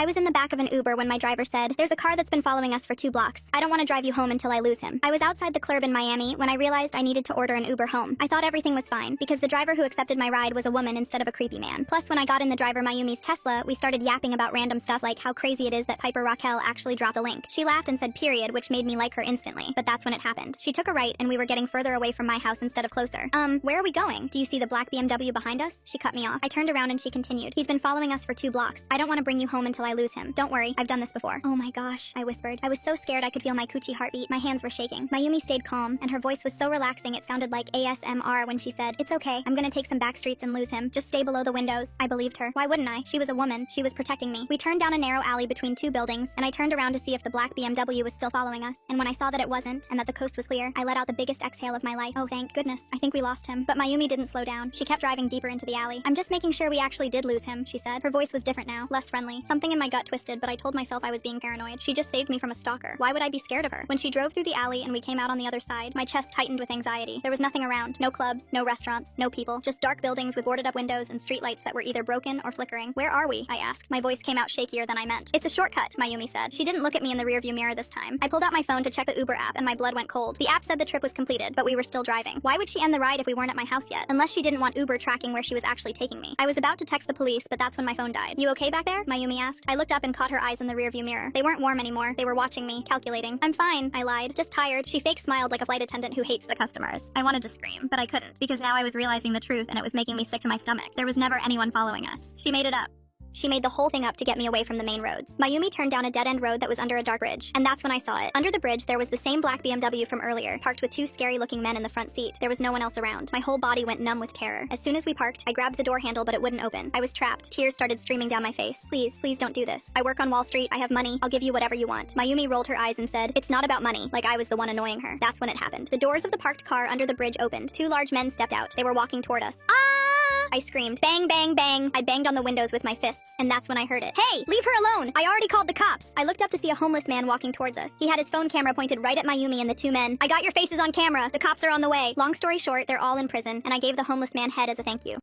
I was in the back of an Uber when my driver said, "There's a car that's been following us for 2 blocks. I don't want to drive you home until I lose him." I was outside the club in Miami when I realized I needed to order an Uber home. I thought everything was fine because the driver who accepted my ride was a woman instead of a creepy man. Plus, when I got in the driver Mayumi's Tesla, we started yapping about random stuff like how crazy it is that Piper Raquel actually dropped the link. She laughed and said period, which made me like her instantly. But that's when it happened. She took a right and we were getting further away from my house instead of closer. Where are we going? Do you see the black BMW behind us? She cut me off. I turned around and she continued, "He's been following us for 2 blocks. I don't want to bring you home until I lose him. Don't worry, I've done this before." Oh my gosh, I whispered. I was so scared I could feel my coochie heartbeat. My hands were shaking. Mayumi stayed calm, and her voice was so relaxing it sounded like ASMR when she said, "It's okay. I'm gonna take some back streets and lose him. Just stay below the windows." I believed her. Why wouldn't I? She was a woman. She was protecting me. We turned down a narrow alley between 2 buildings, and I turned around to see if the black BMW was still following us. And when I saw that it wasn't, and that the coast was clear, I let out the biggest exhale of my life. Oh, thank goodness. I think we lost him. But Mayumi didn't slow down. She kept driving deeper into the alley. "I'm just making sure we actually did lose him," she said. Her voice was different now, less friendly. Something in my gut twisted, but I told myself I was being paranoid. She just saved me from a stalker. Why would I be scared of her? When she drove through the alley and we came out on the other side, my chest tightened with anxiety. There was nothing around. No clubs, no restaurants, no people. Just dark buildings with boarded up windows and streetlights that were either broken or flickering. "Where are we?" I asked. My voice came out shakier than I meant. "It's a shortcut," Mayumi said. She didn't look at me in the rearview mirror this time. I pulled out my phone to check the Uber app and my blood went cold. The app said the trip was completed, but we were still driving. Why would she end the ride if we weren't at my house yet? Unless she didn't want Uber tracking where she was actually taking me. I was about to text the police, but that's when my phone died. "You okay back there?" Mayumi asked. I looked up and caught her eyes in the rearview mirror. They weren't warm anymore. They were watching me, calculating. "I'm fine," I lied. "Just tired." She fake smiled like a flight attendant who hates the customers. I wanted to scream, but I couldn't, because now I was realizing the truth and it was making me sick to my stomach. There was never anyone following us. She made it up. She made the whole thing up to get me away from the main roads. Mayumi turned down a dead-end road that was under a dark bridge, and that's when I saw it. Under the bridge, there was the same black BMW from earlier, parked with 2 scary-looking men in the front seat. There was no one else around. My whole body went numb with terror. As soon as we parked, I grabbed the door handle, but it wouldn't open. I was trapped. Tears started streaming down my face. "Please, please don't do this. I work on Wall Street. I have money. I'll give you whatever you want." Mayumi rolled her eyes and said, "It's not about money," like I was the one annoying her. That's when it happened. The doors of the parked car under the bridge opened. 2 large men stepped out. They were walking toward us. "Ah!" I screamed. Bang, bang, bang. I banged on the windows with my fists, and that's when I heard it. "Hey, leave her alone! I already called the cops!" I looked up to see a homeless man walking towards us. He had his phone camera pointed right at Mayumi and the 2 men. "I got your faces on camera. The cops are on the way." Long story short, they're all in prison, and I gave the homeless man head as a thank you.